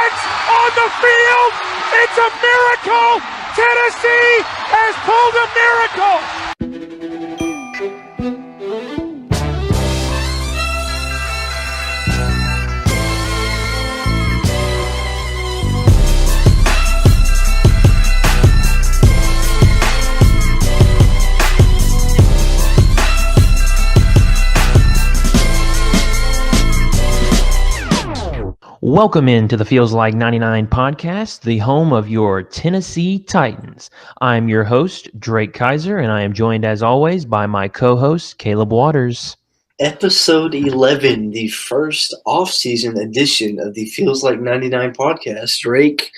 legs on the field. It's a miracle. Tennessee has pulled a miracle. Welcome into the Feels Like 99 podcast, the home of your Tennessee Titans. I'm your host, Drake Kizer, and I am joined as always by my co-host, Caleb Waters. Episode 11, the first off-season edition of the Feels Like 99 podcast. Drake,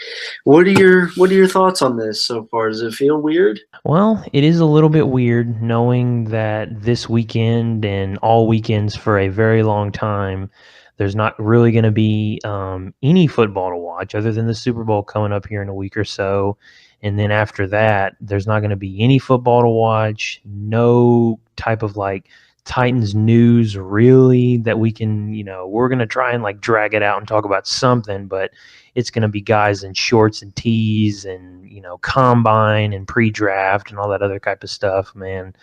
what are your thoughts on this so far? Does it feel weird? Well, it is a little bit weird knowing that this weekend and all weekends for a very long time, there's not really going to be any football to watch other than the Super Bowl coming up here in a week or so. And then after that, there's not going to be any football to watch, no type of Titans news really that we can, we're going to try and drag it out and talk about something, but it's going to be guys in shorts and tees and, combine and pre-draft and all that other type of stuff, man.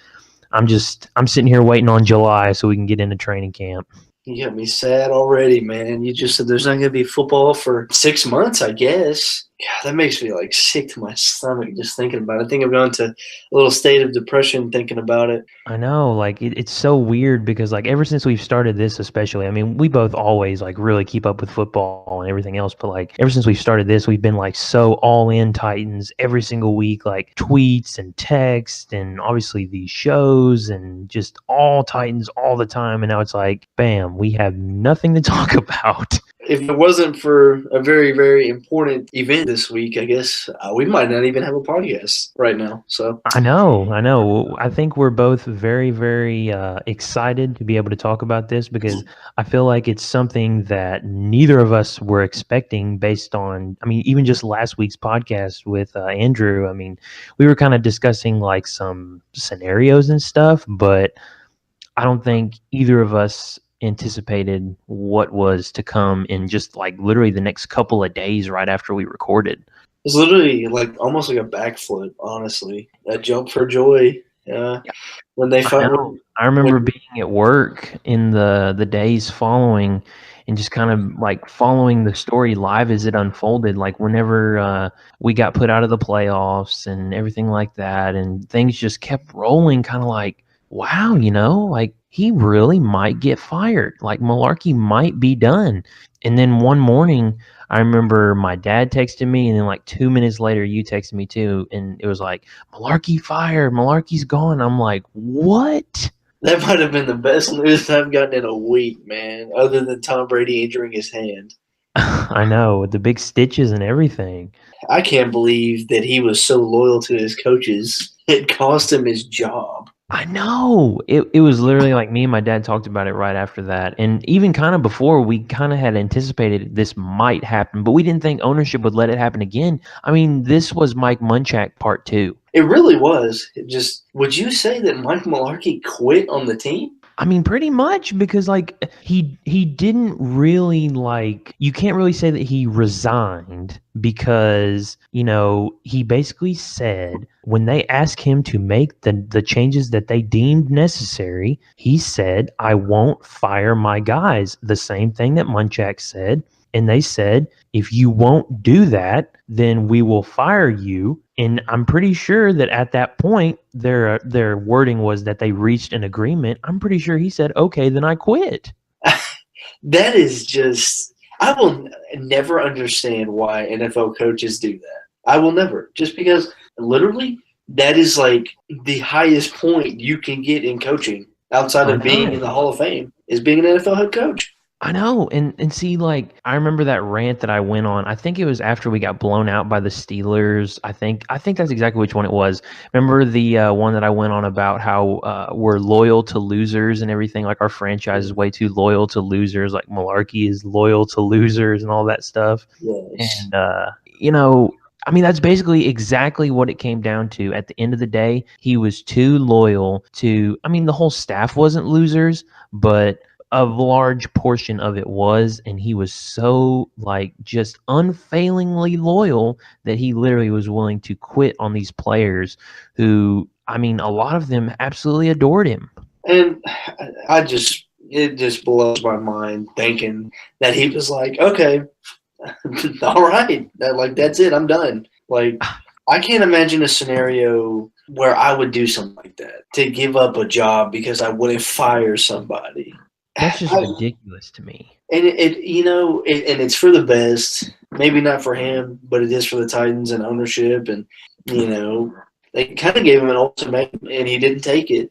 I'm sitting here waiting on July so we can get into training camp. You got me sad already, man. You just said there's not going to be football for 6 months, I guess. God, that makes me sick to my stomach just thinking about it. I think I've gone to a little state of depression thinking about it. I know, it's so weird because ever since we've started this, especially, I mean, we both always really keep up with football and everything else, but ever since we've started this, we've been so all in Titans every single week, tweets and text and obviously these shows and just all Titans all the time. And now it's bam, we have nothing to talk about. If it wasn't for a very, very important event this week, I guess we might not even have a podcast right now. So I know. I think we're both very, very excited to be able to talk about this because I feel like it's something that neither of us were expecting based on, even just last week's podcast with Andrew. We were kind of discussing some scenarios and stuff, but I don't think either of us anticipated what was to come in just literally the next couple of days right after we recorded. It's literally almost like a backflip, honestly. A jump for joy. Yeah. When they found, I remember being at work in the days following and just kind of following the story live as it unfolded. Whenever we got put out of the playoffs and everything like that, and things just kept rolling, kind of wow, he really might get fired. Mularkey might be done. And then one morning, I remember my dad texted me, and then 2 minutes later, you texted me too, and it was Mularkey fired, Mularkey's gone. I'm what? That might have been the best news I've gotten in a week, man, other than Tom Brady injuring his hand. I know, with the big stitches and everything. I can't believe that he was so loyal to his coaches. It cost him his job. I know. It was literally me and my dad talked about it right after that. And even kind of before, we kind of had anticipated this might happen, but we didn't think ownership would let it happen again. This was Mike Munchak part 2. It really was. Would you say that Mike Mularkey quit on the team? Pretty much, because he didn't really you can't really say that he resigned because, he basically said when they asked him to make the changes that they deemed necessary, he said, I won't fire my guys. The same thing that Munchak said. And they said, if you won't do that, then we will fire you. And I'm pretty sure that at that point, their wording was that they reached an agreement. I'm pretty sure he said, okay, then I quit. That is just – I will never understand why NFL coaches do that. I will never. Just because literally that is the highest point you can get in coaching outside of being in the Hall of Fame is being an NFL head coach. I know. And see, I remember that rant that I went on. I think it was after we got blown out by the Steelers. I think that's exactly which one it was. Remember the one that I went on about how we're loyal to losers and everything? Our franchise is way too loyal to losers. Mularkey is loyal to losers and all that stuff. Yes. And, that's basically exactly what it came down to. At the end of the day, he was too loyal to – the whole staff wasn't losers, but – a large portion of it was, and he was so like just unfailingly loyal that he literally was willing to quit on these players who, I mean, a lot of them absolutely adored him. And it just blows my mind thinking that he was like, okay, all right, that's it, I'm done. Like, I can't imagine a scenario where I would do something like that, to give up a job because I wouldn't fire somebody. That's just ridiculous to me. And and it's for the best. Maybe not for him, but it is for the Titans and ownership. And they kind of gave him an ultimatum, and he didn't take it.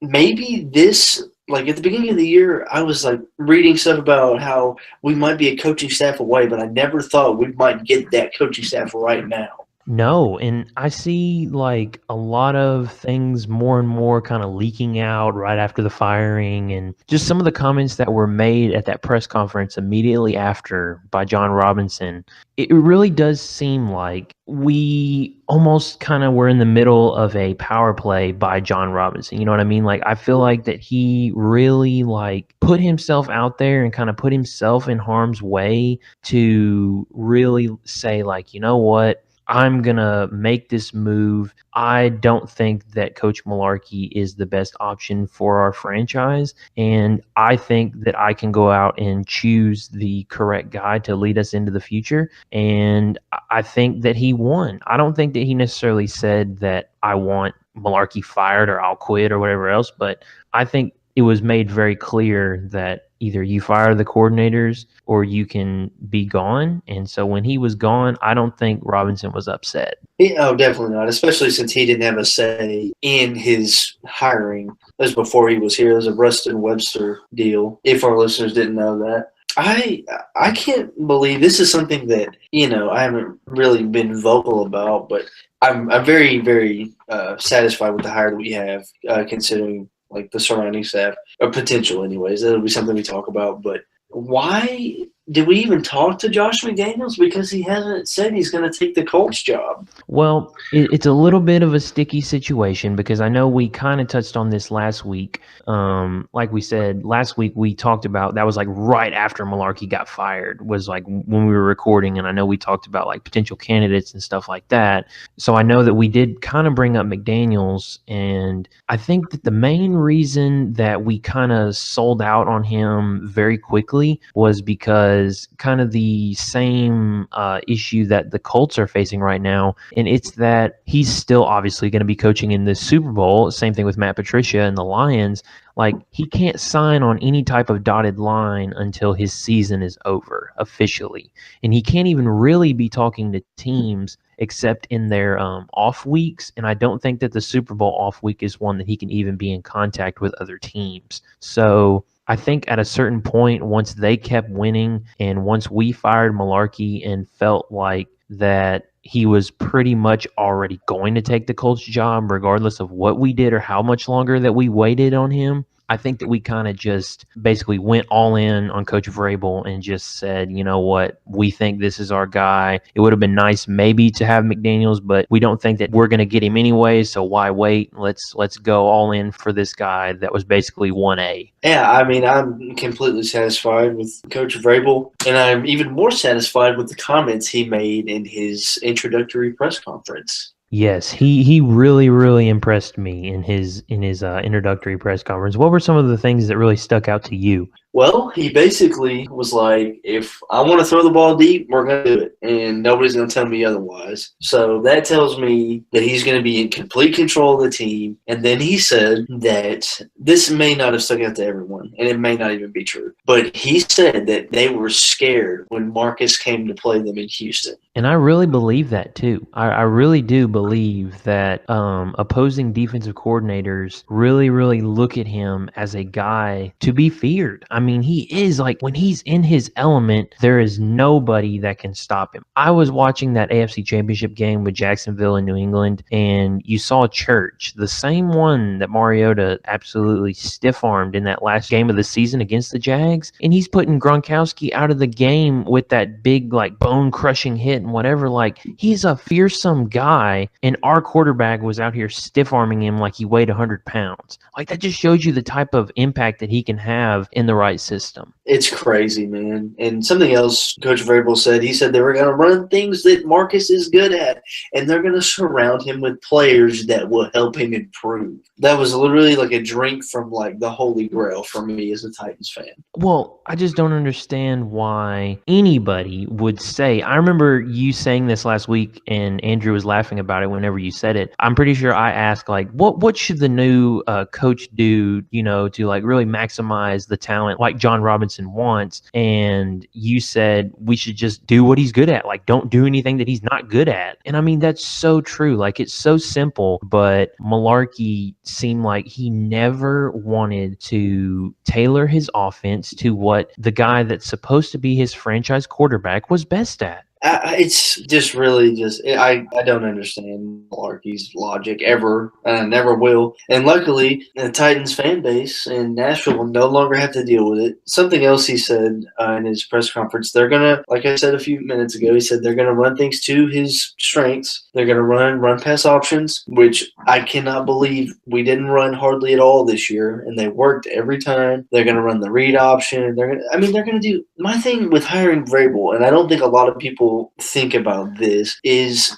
Maybe this, like at the beginning of the year, I was like reading stuff about how we might be a coaching staff away, but I never thought we might get that coaching staff right now. No, and I see like a lot of things more and more kind of leaking out right after the firing, and just some of the comments that were made at that press conference immediately after by John Robinson. It really does seem like we almost kind of were in the middle of a power play by John Robinson. You know what I mean? Like, I feel like that he really like put himself out there and kind of put himself in harm's way to really say like, you know what? I'm going to make this move. I don't think that Coach Mularkey is the best option for our franchise. And I think that I can go out and choose the correct guy to lead us into the future. And I think that he won. I don't think that he necessarily said that I want Mularkey fired or I'll quit or whatever else. But I think it was made very clear that either you fire the coordinators or you can be gone. And so when he was gone, I don't think Robinson was upset. Oh, definitely not, especially since he didn't have a say in his hiring. That was before he was here. It was a Rustin Webster deal, if our listeners didn't know that. I can't believe this is something that, I haven't really been vocal about, but I'm very, very satisfied with the hire that we have, considering like the surrounding staff, or potential anyways. That'll be something we talk about. But why did we even talk to Josh McDaniels? Because he hasn't said he's going to take the Colts job. Well, it's a little bit of a sticky situation because I know we kind of touched on this last week. Like we said, last week we talked about, that was like right after Mularkey got fired, was like when we were recording. And I know we talked about like potential candidates and stuff like that. So I know that we did kind of bring up McDaniels. And I think that the main reason that we kind of sold out on him very quickly was because kind of the same issue that the Colts are facing right now. And it's that he's still obviously going to be coaching in the Super Bowl. Same thing with Matt Patricia and the Lions. Like, he can't sign on any type of dotted line until his season is over officially. And he can't even really be talking to teams except in their off weeks. And I don't think that the Super Bowl off week is one that he can even be in contact with other teams. So I think at a certain point, once they kept winning and once we fired Mularkey and felt like that he was pretty much already going to take the Colts job, regardless of what we did or how much longer that we waited on him, I think that we kind of just basically went all in on Coach Vrabel and just said, you know what, we think this is our guy. It would have been nice maybe to have McDaniels, but we don't think that we're going to get him anyway, so why wait? Let's go all in for this guy that was basically 1A. Yeah, I mean, I'm completely satisfied with Coach Vrabel, and I'm even more satisfied with the comments he made in his introductory press conference. Yes, he really, really impressed me in his introductory press conference. What were some of the things that really stuck out to you? Well, he basically was like, if I want to throw the ball deep, we're going to do it, and nobody's going to tell me otherwise. So that tells me that he's going to be in complete control of the team. And then he said that this may not have stuck out to everyone, and it may not even be true, but he said that they were scared when Marcus came to play them in Houston. And I really believe that too. I really do believe that opposing defensive coordinators really, really look at him as a guy to be feared. I mean, he is like, when he's in his element, there is nobody that can stop him. I was watching that AFC Championship game with Jacksonville and New England, and you saw Church, the same one that Mariota absolutely stiff-armed in that last game of the season against the Jags, and he's putting Gronkowski out of the game with that big, like, bone-crushing hit and whatever. Like, he's a fearsome guy, and our quarterback was out here stiff-arming him like he weighed 100 pounds. Like, that just shows you the type of impact that he can have in the right right system. It's crazy, man. And something else Coach Vrabel said, he said they were going to run things that Marcus is good at, and they're going to surround him with players that will help him improve. That was literally like a drink from like the Holy Grail for me as a Titans fan. Well, I just don't understand why anybody would say. I remember you saying this last week, and Andrew was laughing about it whenever you said it. I'm pretty sure I asked, like, what should the new coach do, to like really maximize the talent like John Robinson wants? And you said we should just do what he's good at. Like, don't do anything that he's not good at. And I mean, that's so true. Like, it's so simple, but Malarkey seemed like he never wanted to tailor his offense to what the guy that's supposed to be his franchise quarterback was best at. It's just really I don't understand Malarkey's logic ever, and I never will. And luckily, the Titans fan base in Nashville will no longer have to deal with it. Something else he said in his press conference, they're going to, like I said a few minutes ago, he said they're going to run things to his strengths. They're going to run pass options, which I cannot believe we didn't run hardly at all this year, and they worked every time. They're going to run the read option. They're going to do – my thing with hiring Vrabel, and I don't think a lot of people think about this, is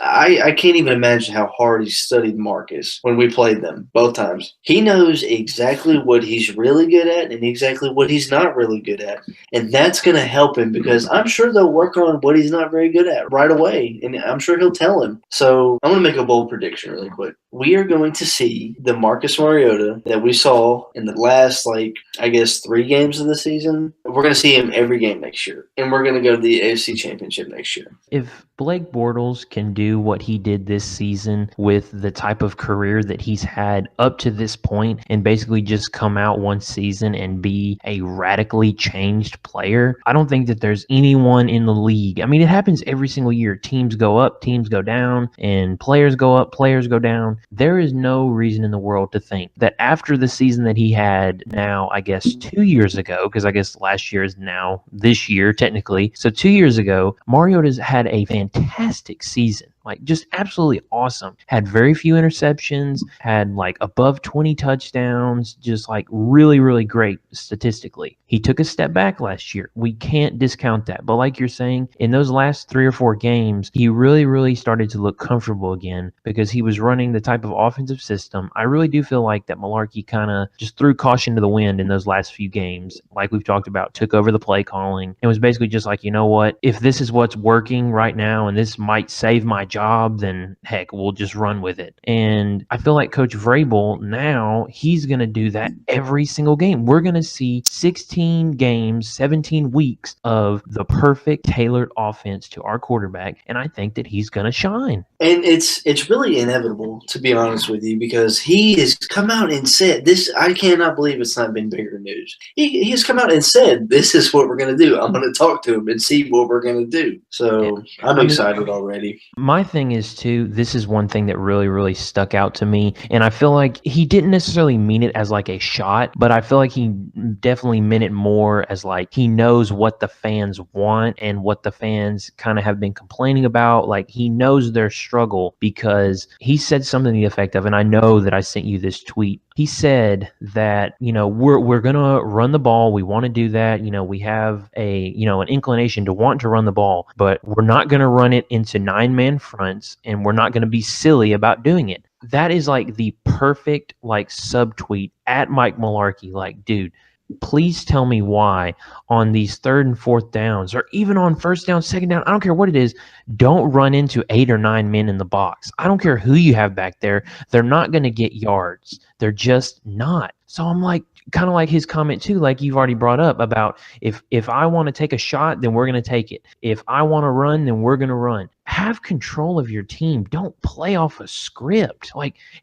I can't even imagine how hard he studied Marcus when we played them both times. He knows exactly what he's really good at and exactly what he's not really good at. And that's going to help him, because I'm sure they'll work on what he's not very good at right away. And I'm sure he'll tell him. So I'm going to make a bold prediction really quick. We are going to see the Marcus Mariota that we saw in the last, 3 games of the season. We're going to see him every game next year. And we're going to go to the AFC Championship next year. If Blake Bortles can do what he did this season with the type of career that he's had up to this point and basically just come out one season and be a radically changed player, I don't think that there's anyone in the league. I mean, it happens every single year. Teams go up, teams go down, and players go up, players go down. There is no reason in the world to think that after the season that he had now, I guess 2 years ago, because I guess last year is now this year technically. So 2 years ago, Mariota's had a fantastic season. Like, just absolutely awesome. Had very few interceptions, had above 20 touchdowns, just really, really great statistically. He took a step back last year. We can't discount that. But like you're saying, in those last 3 or 4 games, he really, really started to look comfortable again because he was running the type of offensive system. I really do feel like that Malarkey kind of just threw caution to the wind in those last few games. Like we've talked about, took over the play calling and was basically just like, you know what, if this is what's working right now and this might save my job, then heck, we'll just run with it. And I feel like Coach Vrabel now, he's going to do that every single game. We're going to see 16 games, 17 weeks of the perfect tailored offense to our quarterback, and I think that he's going to shine. And it's really inevitable, to be honest with you, because he has come out and said this. I cannot believe it's not been bigger news. He has come out and said, this is what we're going to do. I'm going to talk to him and see what we're going to do. So I'm excited already. My thing is, too, this is one thing that really, really stuck out to me, and I feel like he didn't necessarily mean it as a shot, but I feel like he definitely meant it more as he knows what the fans want and what the fans kind of have been complaining about. He knows their struggle, because he said something to the effect of, and I know that I sent you this tweet. He said that, we're going to run the ball. We want to do that. We have an inclination to want to run the ball, but we're not going to run it into 9-man fronts, and we're not going to be silly about doing it. That is the perfect subtweet at Mike Malarkey. Dude, please tell me why on these 3rd and 4th downs, or even on 1st down, 2nd down, I don't care what it is, don't run into 8 or 9 men in the box. I don't care who you have back there. They're not going to get yards. They're just not. So I'm kind of like his comment too, like you've already brought up about if I want to take a shot, then we're going to take it. If I want to run, then we're going to run. Have control of your team. Don't play off a script.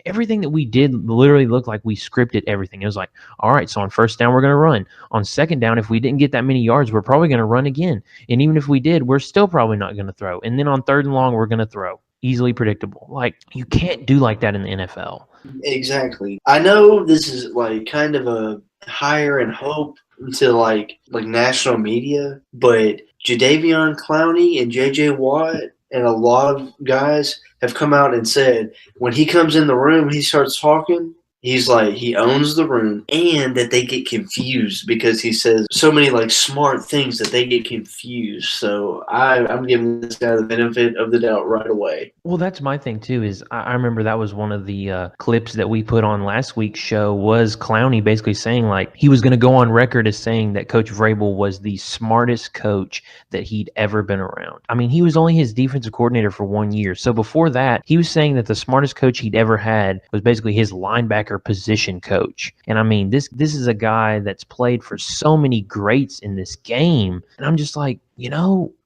Everything that we did literally looked like we scripted everything. It was all right, so on 1st down, we're going to run. On 2nd down, if we didn't get that many yards, we're probably going to run again. And even if we did, we're still probably not going to throw. And then on 3rd and long, we're going to throw. Easily predictable. You can't do like that in the NFL. Exactly. I know this is kind of a hire and hope to national media, but Jadeveon Clowney and J.J. Watt and a lot of guys have come out and said when he comes in the room, he starts talking, He's like, he owns the room, and that they get confused because he says so many like smart things that they get confused. So I'm giving this guy the benefit of the doubt right away. Well, that's my thing too. Is I remember that was one of the clips that we put on last week's show. Was Clowney basically saying like he was going to go on record as saying that Coach Vrabel was the smartest coach that he'd ever been around. I mean, he was only his defensive coordinator for 1 year. So before that, he was saying that the smartest coach he'd ever had was basically his linebacker position coach. And I mean, this is a guy that's played for so many greats in this game. And I'm just like,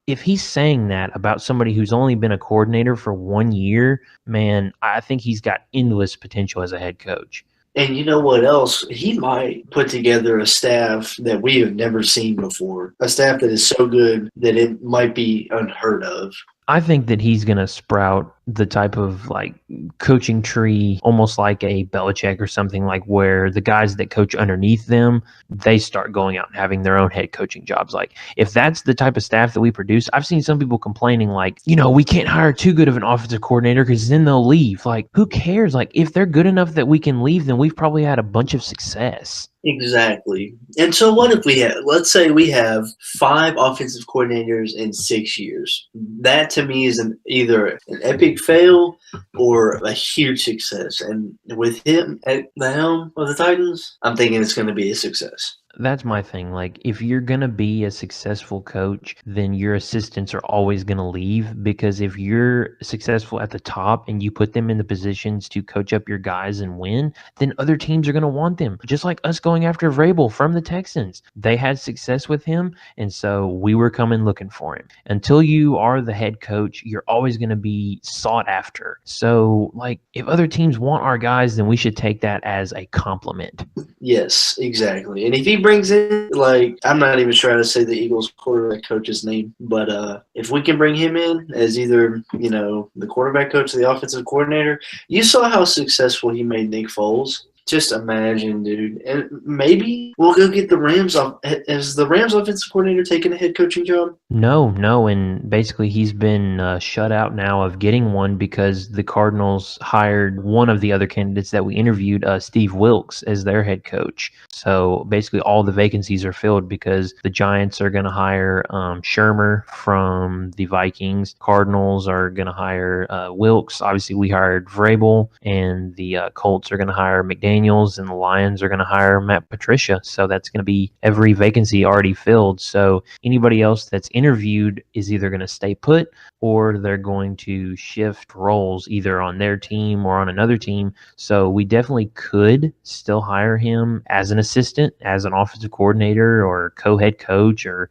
if he's saying that about somebody who's only been a coordinator for 1 year, man, I think he's got endless potential as a head coach. And you know what else? He might put together a staff that we have never seen before, a staff that is so good that it might be unheard of. I think that he's going to sprout the type of like coaching tree, almost like a Belichick or something, like where the guys that coach underneath them, they start going out and having their own head coaching jobs. Like if that's the type of staff that we produce, I've seen some people complaining like, we can't hire too good of an offensive coordinator because then they'll leave. Like who cares? Like if they're good enough that we can leave, then we've probably had a bunch of success. Exactly. And so what if let's say we have 5 offensive coordinators in 6 years. That to me is either an epic fail or a huge success. And with him at the helm of the Titans, I'm thinking it's going to be a success. That's my thing. Like, if you're going to be a successful coach, then your assistants are always going to leave, because if you're successful at the top and you put them in the positions to coach up your guys and win, then other teams are going to want them. Just like us going after Vrabel from the Texans. They had success with him, and so we were coming looking for him. Until you are the head coach, you're always going to be sought after. So, like, if other teams want our guys, then we should take that as a compliment. Yes, exactly. And if he brings in, like, I'm not even sure how to say the Eagles quarterback coach's name, but if we can bring him in as either, the quarterback coach or the offensive coordinator, you saw how successful he made Nick Foles. Just imagine, dude. And maybe we'll go get the Rams off. Has the Rams offensive coordinator taken a head coaching job? No. And basically he's been shut out now of getting one because the Cardinals hired one of the other candidates that we interviewed, Steve Wilks, as their head coach. So basically all the vacancies are filled because the Giants are going to hire Shermer from the Vikings. Cardinals are going to hire Wilks. Obviously we hired Vrabel, and the Colts are going to hire McDaniels, and the Lions are going to hire Matt Patricia. So that's going to be every vacancy already filled. So anybody else that's interviewed is either going to stay put or they're going to shift roles either on their team or on another team. So we definitely could still hire him as an assistant, as an offensive coordinator or co-head coach or,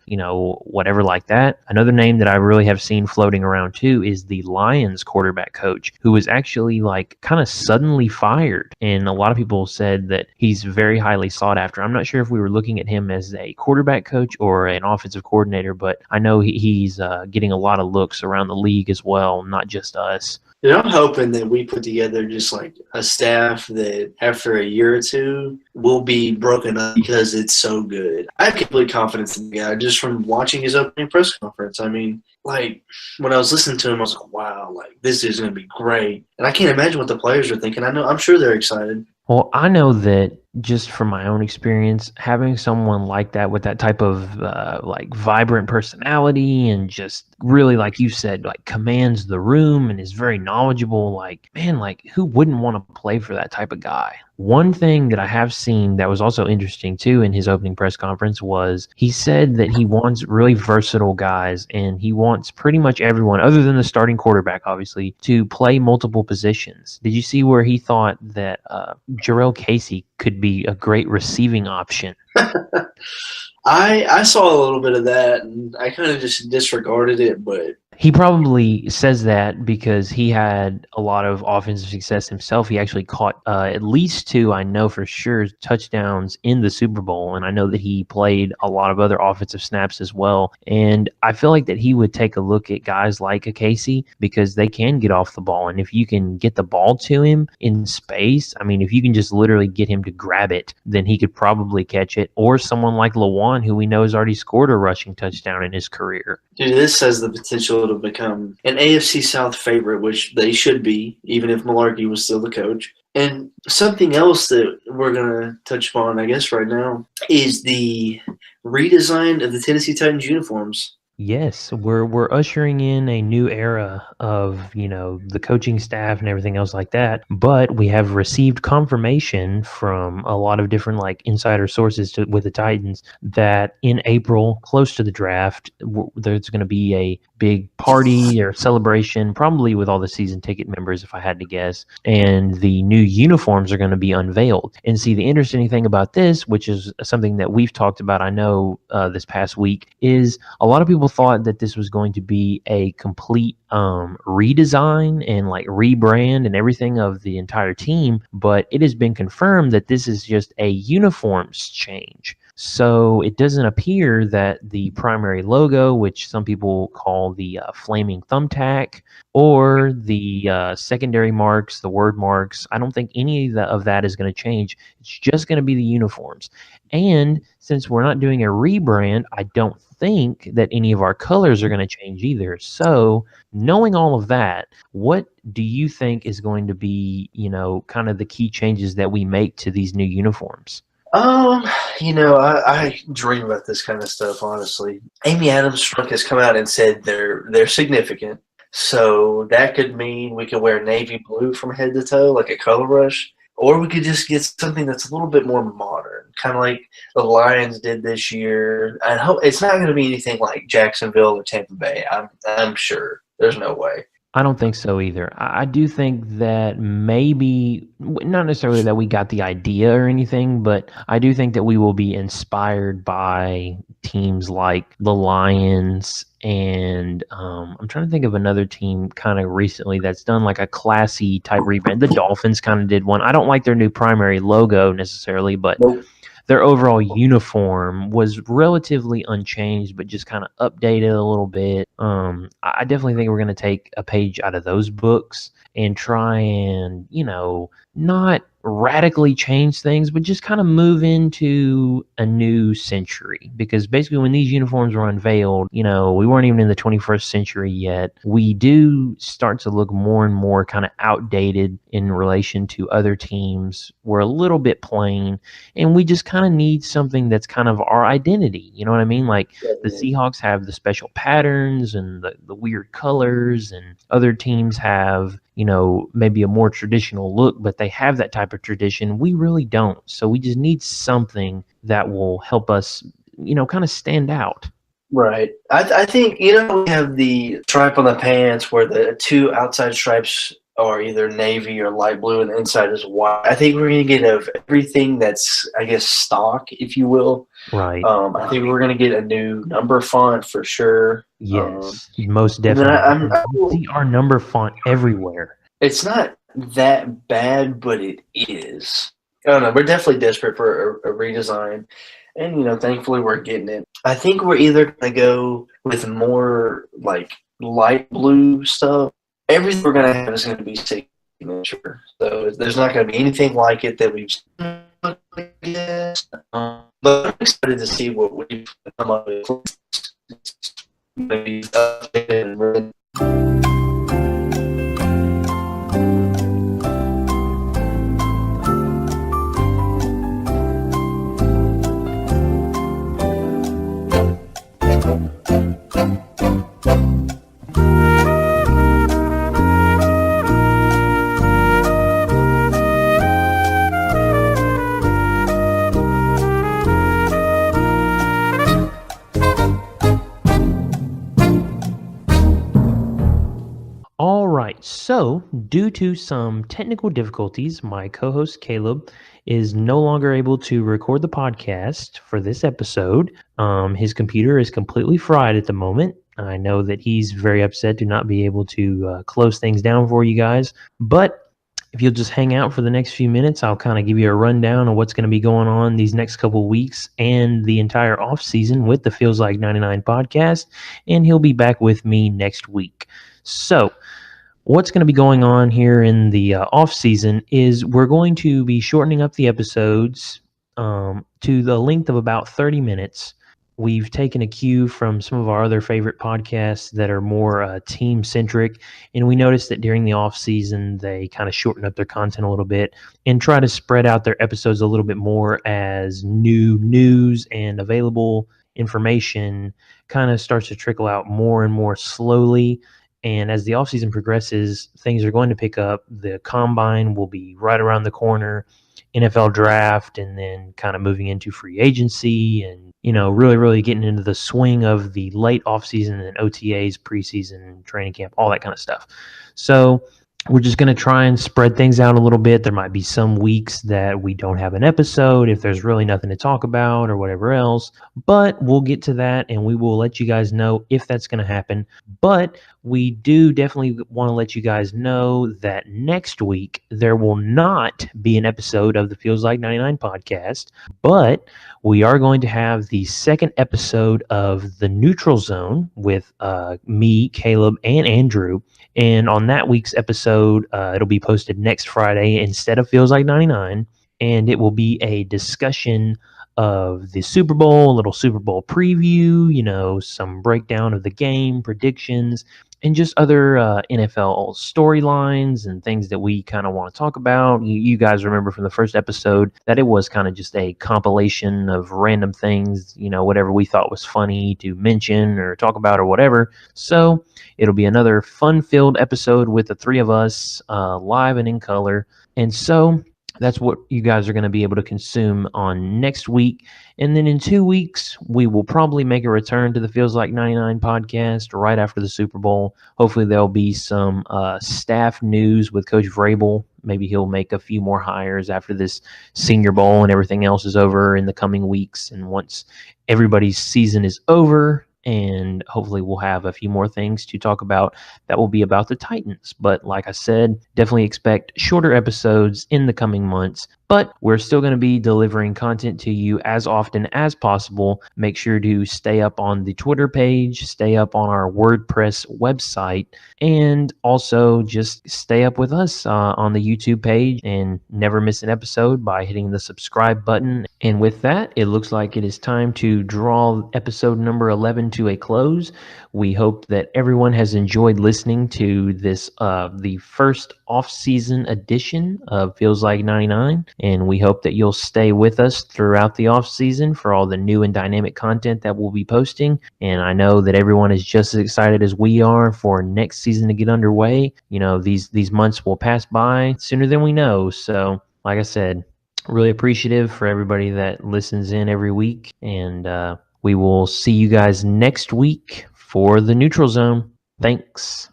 whatever like that. Another name that I really have seen floating around too is the Lions quarterback coach, who was actually like kind of suddenly fired. And a lot of people said that he's very highly sought after. I'm not sure if we were looking at him as a quarterback coach or an offensive coordinator, but I know he's getting a lot of looks around the league as well, not just us. Dude, I'm hoping that we put together just like a staff that after a year or two will be broken up because it's so good. I have complete confidence in the guy just from watching his opening press conference. I mean, like, when I was listening to him, I was like, wow, like, this is going to be great. And I can't imagine what the players are thinking. I'm sure they're excited. Well, I know that just from my own experience, having someone like that with that type of vibrant personality and just really, like you said, like commands the room and is very knowledgeable, like, man, like who wouldn't want to play for that type of guy? One thing that I have seen that was also interesting too in his opening press conference was he said that he wants really versatile guys, and he wants pretty much everyone other than the starting quarterback, obviously, to play multiple positions. Did you see where he thought that Jarrell Casey could be a great receiving option? I saw a little bit of that, and I kind of just disregarded it, but he probably says that because he had a lot of offensive success himself. He actually caught at least 2, I know for sure, touchdowns in the Super Bowl, and I know that he played a lot of other offensive snaps as well. And I feel like that he would take a look at guys like a Casey because they can get off the ball, and if you can get the ball to him in space, I mean, if you can just literally get him to grab it, then he could probably catch it. Or someone like Lawan, who we know has already scored a rushing touchdown in his career. Dude, this has the potential to become an AFC South favorite, which they should be, even if Malarkey was still the coach. And something else that we're going to touch upon, I guess, right now is the redesign of the Tennessee Titans uniforms. Yes, we're ushering in a new era of, the coaching staff and everything else like that. But we have received confirmation from a lot of different insider sources with the Titans that in April, close to the draft, there's going to be a big party or celebration, probably with all the season ticket members, if I had to guess. And the new uniforms are going to be unveiled. And see, the interesting thing about this, which is something that we've talked about, I know, this past week, is a lot of people thought that this was going to be a complete redesign and rebrand and everything of the entire team, but it has been confirmed that this is just a uniforms change. So it doesn't appear that the primary logo, which some people call the flaming thumbtack, or the secondary marks, the word marks, I don't think any of that is going to change. It's just going to be the uniforms. And since we're not doing a rebrand, I don't think that any of our colors are going to change either. So knowing all of that, what do you think is going to be, kind of the key changes that we make to these new uniforms? I dream about this kind of stuff, honestly. Amy Adams Strunk has come out and said they're significant. So that could mean we could wear navy blue from head to toe, like a color rush. Or we could just get something that's a little bit more modern, kind of like the Lions did this year. I hope it's not going to be anything like Jacksonville or Tampa Bay. I'm sure. There's no way. I don't think so either. I do think that maybe, not necessarily that we got the idea or anything, but I do think that we will be inspired by teams like the Lions and I'm trying to think of another team kind of recently that's done a classy type rebrand. The Dolphins kind of did one. I don't like their new primary logo necessarily, but their overall uniform was relatively unchanged, but just kind of updated a little bit. I definitely think we're going to take a page out of those books and try and, not radically change things, but just kind of move into a new century. Because basically when these uniforms were unveiled, we weren't even in the 21st century yet. We do start to look more and more kind of outdated in relation to other teams. We're a little bit plain, and we just kind of need something that's kind of our identity. You know what I mean? The Seahawks have the special patterns and the weird colors, and other teams have, maybe a more traditional look, but they have that type of tradition. We really don't. So we just need something that will help us, kind of stand out. Right. I think, we have the stripe on the pants where the two outside stripes are either navy or light blue and the inside is white. I think we're going to get everything that's, I guess, stock, if you will. Right. I think we're going to get a new number font for sure. Yes, most definitely. We see our number font everywhere. It's not that bad, but it is. I don't know. We're definitely desperate for a redesign. And, thankfully we're getting it. I think we're either going to go with more light blue stuff. Everything we're going to have is going to be signature. So there's not going to be anything like it that we've seen, I guess. But I'm excited to see what we've come up with. Maybe updated and So, due to some technical difficulties, my co-host Caleb is no longer able to record the podcast for this episode. His computer is completely fried at the moment. I know that he's very upset to not be able to close things down for you guys. But if you'll just hang out for the next few minutes, I'll kind of give you a rundown of what's going to be going on these next couple weeks and the entire offseason with the Feels Like 99 podcast. And he'll be back with me next week. So, what's going to be going on here in the off season is we're going to be shortening up the episodes to the length of about 30 minutes. we've taken a cue from some of our other favorite podcasts that are more team-centric, and we noticed that during the off-season, they kind of shorten up their content a little bit and try to spread out their episodes a little bit more as new news and available information kind of starts to trickle out more and more slowly. And as the offseason progresses, things are going to pick up. The combine will be right around the corner, NFL draft, and then kind of moving into free agency and, really, really getting into the swing of the late offseason and OTAs, preseason, training camp, all that kind of stuff. So we're just going to try and spread things out a little bit. There might be some weeks that we don't have an episode if there's really nothing to talk about or whatever else, but we'll get to that and we will let you guys know if that's going to happen. But we do definitely want to let you guys know that next week there will not be an episode of the Feels Like 99 podcast, but we are going to have the second episode of the Neutral Zone with me, Caleb, and Andrew. And on that week's episode, it'll be posted next Friday instead of Feels Like 99. And it will be a discussion of the Super Bowl, a little Super Bowl preview, some breakdown of the game, predictions, and just other NFL storylines and things that we kind of want to talk about. You guys remember from the first episode that it was kind of just a compilation of random things, whatever we thought was funny to mention or talk about or whatever. So it'll be another fun-filled episode with the three of us live and in color. And so that's what you guys are going to be able to consume on next week. And then in 2 weeks, we will probably make a return to the Feels Like 99 podcast right after the Super Bowl. Hopefully there'll be some staff news with Coach Vrabel. Maybe he'll make a few more hires after this Senior Bowl and everything else is over in the coming weeks. And once everybody's season is over, and hopefully we'll have a few more things to talk about that will be about the Titans. But like I said, definitely expect shorter episodes in the coming months. But we're still going to be delivering content to you as often as possible. Make sure to stay up on the Twitter page, stay up on our WordPress website, and also just stay up with us on the YouTube page and never miss an episode by hitting the subscribe button. And with that, it looks like it is time to draw episode number 11 to a close. We hope that everyone has enjoyed listening to this, the first off-season edition of Feels Like 99, and we hope that you'll stay with us throughout the off-season for all the new and dynamic content that we'll be posting. And I know that everyone is just as excited as we are for next season to get underway. These months will pass by sooner than we know. So, like I said, really appreciative for everybody that listens in every week, and we will see you guys next week for the Neutral Zone. Thanks.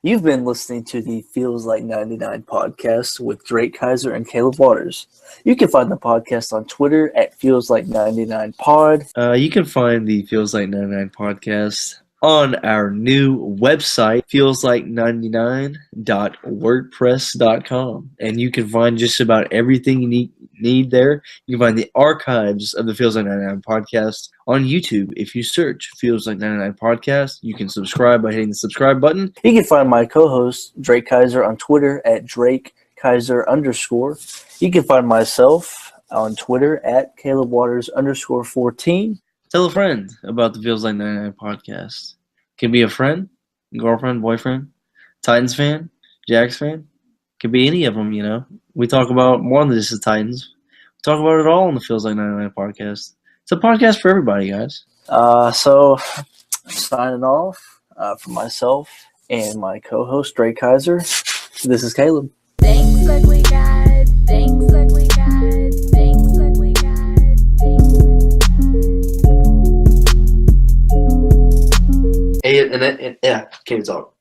You've been listening to the Feels Like 99 podcast with Drake Kizer and Caleb Waters. You can find the podcast on Twitter at Feels Like 99 Pod. You can find the Feels Like 99 podcast on our new website, feelslike99.wordpress.com. And you can find just about everything you need there. You can find the archives of the Feels Like 99 podcast on YouTube. If you search Feels Like 99 podcast, you can subscribe by hitting the subscribe button. You can find my co-host, Drake Kizer, on Twitter at DrakeKizer_. You can find myself on Twitter at CalebWaters_14. Tell a friend about the Feels Like 99 podcast. Could be a friend, girlfriend, boyfriend, Titans fan, Jags fan. Could be any of them, We talk about more than just the Titans. We talk about it all on the Feels Like 99 podcast. It's a podcast for everybody, guys. So, signing off for myself and my co-host, Drake Kizer. This is Caleb. Thanks, ugly guy. Thanks, ugly guy. Thanks, ugly guy. Thanks, ugly guy. Yeah, can't talk.